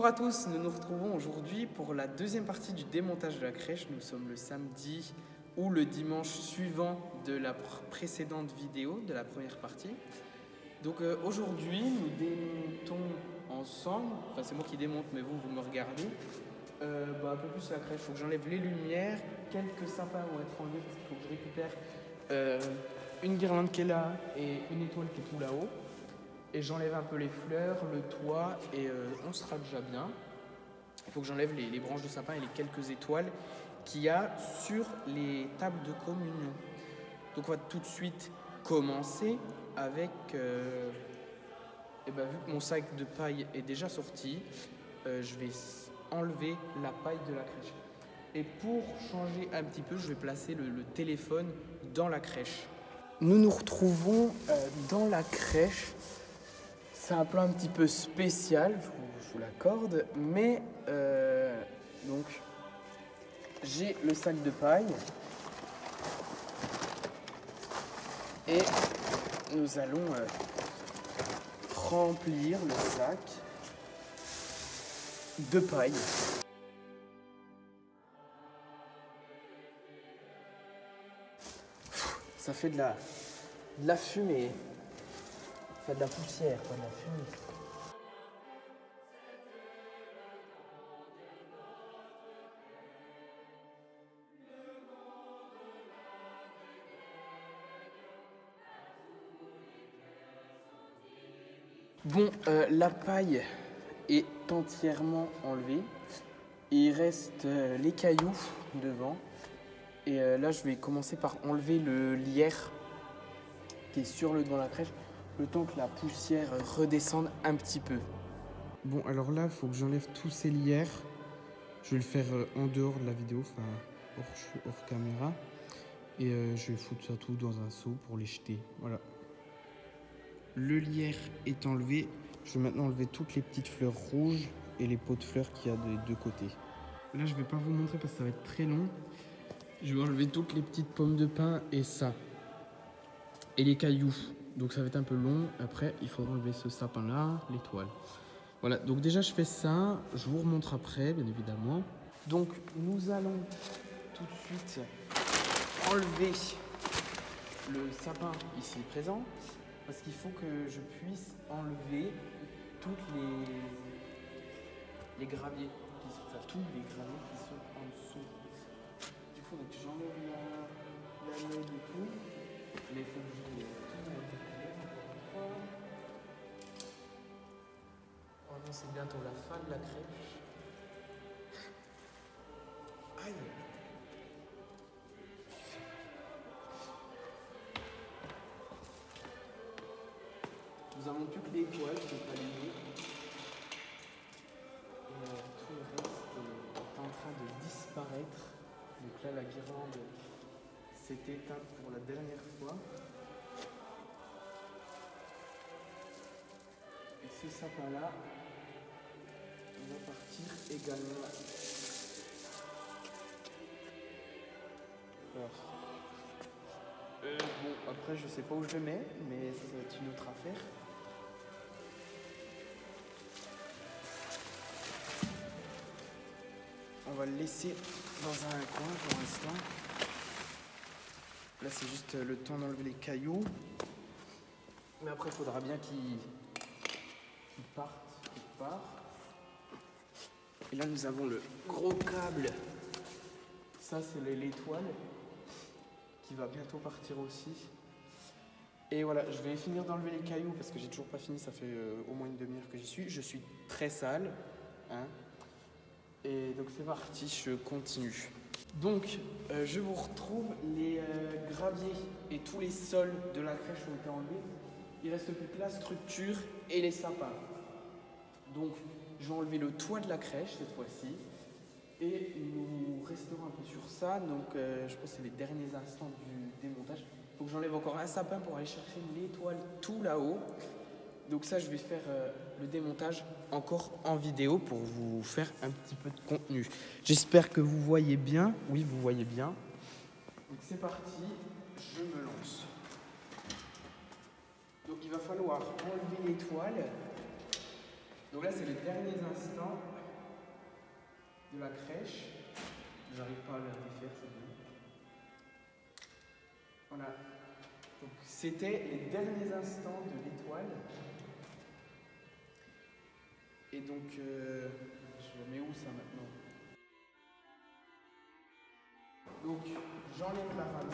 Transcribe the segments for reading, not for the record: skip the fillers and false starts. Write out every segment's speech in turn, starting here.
Bonjour à tous, nous nous retrouvons aujourd'hui pour la deuxième partie du démontage de la crèche. Nous sommes le samedi ou le dimanche suivant de la précédente vidéo, de la première partie. Donc aujourd'hui, nous démontons ensemble, enfin c'est moi qui démonte mais vous me regardez, un peu plus la crèche. Il faut que j'enlève les lumières, quelques sapins vont être enlevés parce qu'il faut que je récupère une guirlande qui est là et une étoile qui est tout là-haut. Et j'enlève un peu les fleurs, le toit et on sera déjà bien. Il faut que j'enlève les branches de sapin et les quelques étoiles qu'il y a sur les tables de communion. Donc on va tout de suite commencer avec, vu que mon sac de paille est déjà sorti, je vais enlever la paille de la crèche. Et pour changer un petit peu, je vais placer le téléphone dans la crèche. Nous nous retrouvons dans la crèche. C'est un plan un petit peu spécial, je vous l'accorde, mais donc j'ai le sac de paille et nous allons remplir le sac de paille. Ça fait de la fumée. Pas de la poussière, pas de la fumée. Bon, la paille est entièrement enlevée. Il reste les cailloux devant. Et là, je vais commencer par enlever le lierre qui est sur le devant de la crèche, le temps que la poussière redescende un petit peu. Bon, alors là, il faut que j'enlève tous ces lierres. Je vais le faire en dehors de la vidéo, enfin hors caméra. Et je vais foutre ça tout dans un seau pour les jeter. Voilà. Le lierre est enlevé. Je vais maintenant enlever toutes les petites fleurs rouges et les pots de fleurs qu'il y a des deux côtés. Là, je ne vais pas vous montrer parce que ça va être très long. Je vais enlever toutes les petites pommes de pin et ça. Et les cailloux. Donc ça va être un peu long. Après, il faudra enlever ce sapin-là, l'étoile. Voilà, donc déjà je fais ça. Je vous remontre après, bien évidemment. Donc nous allons tout de suite enlever le sapin ici présent. Parce qu'il faut que je puisse enlever toutes les graviers. Tous les graviers qui sont en dessous. Du coup, j'enlève la meule et tout. Mais il faut que je tout mette. Oh non, c'est bientôt la fin de la crèche. Aïe! Nous avons plus que l'étoile, je ne vais pas l'aimer. Et tout le reste est en train de disparaître. Donc là, la guirlande s'est éteinte pour la dernière fois. Et ce sapin-là va partir également. Bon, après, je sais pas où je le mets, mais ça va être une autre affaire. On va le laisser dans un coin pour l'instant. Là, c'est juste le temps d'enlever les cailloux. Mais après, il faudra bien qu'il parte quelque part. Et là, nous avons le gros câble. Ça, c'est l'étoile qui va bientôt partir aussi. Et voilà, je vais finir d'enlever les cailloux parce que j'ai toujours pas fini. Ça fait au moins une demi-heure que j'y suis. Je suis très sale. Et donc c'est parti, je continue. Donc je vous retrouve, les graviers et tous les sols de la crèche ont été enlevés. Il reste plus que la structure et les sapins. Donc je vais enlever le toit de la crèche cette fois-ci. Et nous resterons un peu sur ça. Donc je pense que c'est les derniers instants du démontage. Il faut que j'enlève encore un sapin pour aller chercher l'étoile tout là-haut. Donc ça, je vais faire le démontage encore en vidéo pour vous faire un petit peu de contenu. J'espère que vous voyez bien. Oui, vous voyez bien. Donc c'est parti, je me lance. Donc il va falloir enlever l'étoile. Donc là, c'est les derniers instants. de la crèche. J'arrive pas à la défaire, c'est bien. Voilà. Donc c'était les derniers instants de l'étoile. Et donc, je mets où ça maintenant? Donc j'enlève la rame.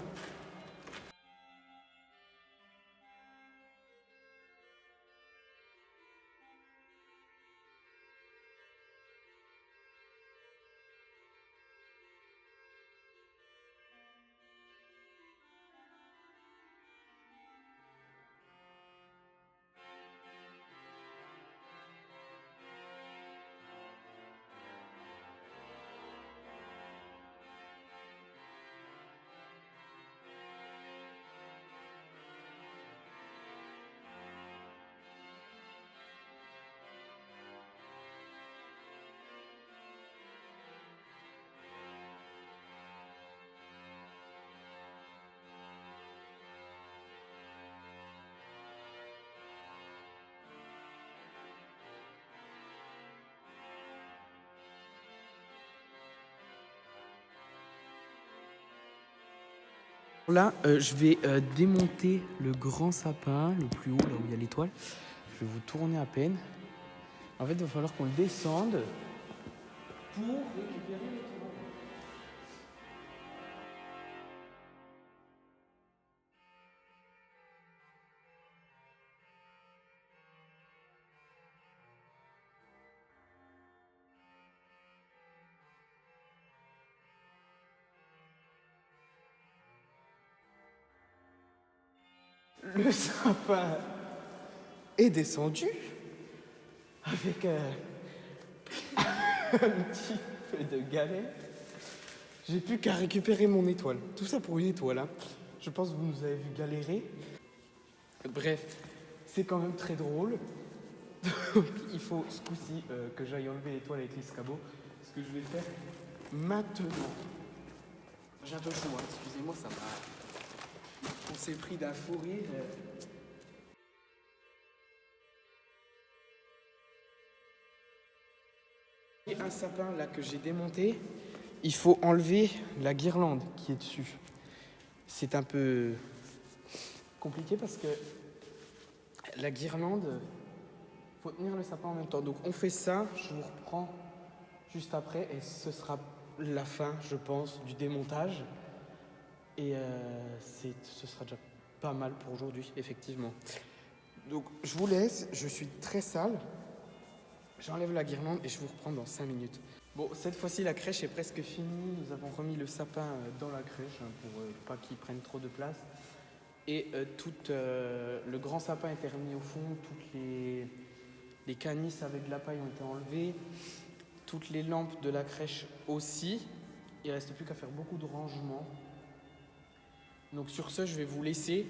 Là, je vais démonter le grand sapin, le plus haut, là où il y a l'étoile. Je vais vous tourner à peine. En fait, il va falloir qu'on le descende pour récupérer l'étoile. Le sapin est descendu avec un petit peu de galère. J'ai plus qu'à récupérer mon étoile. Tout ça pour une étoile. Hein. Je pense que vous nous avez vu galérer. Bref, c'est quand même très drôle. Donc il faut ce coup-ci que j'aille enlever l'étoile avec l'escabeau. Ce que je vais faire maintenant. J'ai un peu chaud, hein. Excusez-moi, ça m'a... On s'est pris d'un fou rire. Et un sapin là que j'ai démonté, il faut enlever la guirlande qui est dessus. C'est un peu compliqué parce que la guirlande, faut tenir le sapin en même temps. Donc on fait ça, je vous reprends juste après et ce sera la fin, je pense, du démontage. Et ce sera déjà pas mal pour aujourd'hui, effectivement. Donc je vous laisse, je suis très sale. J'enlève la guirlande et je vous reprends dans 5 minutes. Bon, cette fois-ci, la crèche est presque finie. Nous avons remis le sapin dans la crèche pour pas qu'il prenne trop de place. Et le grand sapin était remis au fond. Toutes les canisses avec de la paille ont été enlevées. Toutes les lampes de la crèche aussi. Il ne reste plus qu'à faire beaucoup de rangements. Donc sur ce, je vais vous laisser.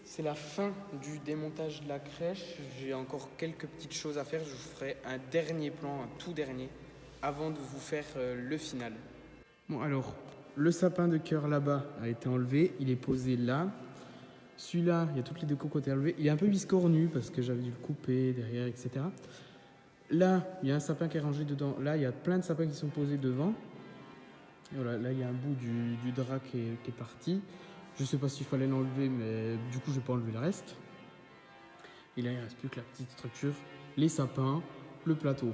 C'est la fin du démontage de la crèche. J'ai encore quelques petites choses à faire. Je vous ferai un dernier plan, un tout dernier, avant de vous faire le final. Bon alors, le sapin de cœur là-bas a été enlevé. Il est posé là. Celui-là, il y a toutes les deux cocottes enlevées. Il est un peu biscornu parce que j'avais dû le couper derrière, etc. Là, il y a un sapin qui est rangé dedans. Là, il y a plein de sapins qui sont posés devant. Et voilà, là, il y a un bout du drap qui est parti. Je ne sais pas s'il fallait l'enlever, mais du coup, je vais pas enlever le reste. Et là, il ne reste plus que la petite structure, les sapins, le plateau.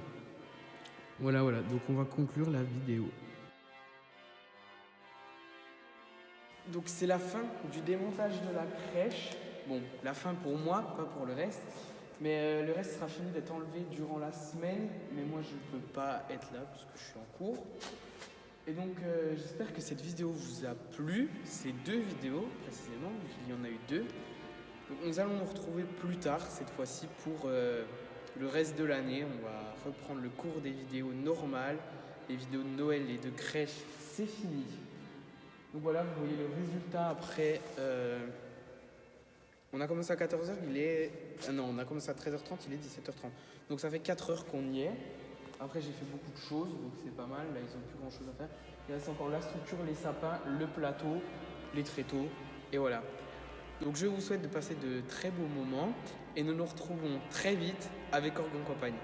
Voilà, voilà. Donc, on va conclure la vidéo. Donc, c'est la fin du démontage de la crèche. Bon, la fin pour moi, pas pour le reste. Mais le reste sera fini d'être enlevé durant la semaine. Mais moi, je ne peux pas être là parce que je suis en cours. Et donc j'espère que cette vidéo vous a plu, ces deux vidéos précisément, il y en a eu deux. Donc nous allons nous retrouver plus tard, cette fois-ci pour le reste de l'année. On va reprendre le cours des vidéos normales, les vidéos de Noël et de crèche, c'est fini. Donc voilà, vous voyez le résultat après... on a commencé à 14h, on a commencé à 13h30, il est 17h30. Donc ça fait 4 heures qu'on y est. Après, j'ai fait beaucoup de choses, donc c'est pas mal. Là, ils n'ont plus grand chose à faire. Il reste encore la structure, les sapins, le plateau, les tréteaux, et voilà. Donc, je vous souhaite de passer de très beaux moments et nous nous retrouvons très vite avec Orgon Campagne.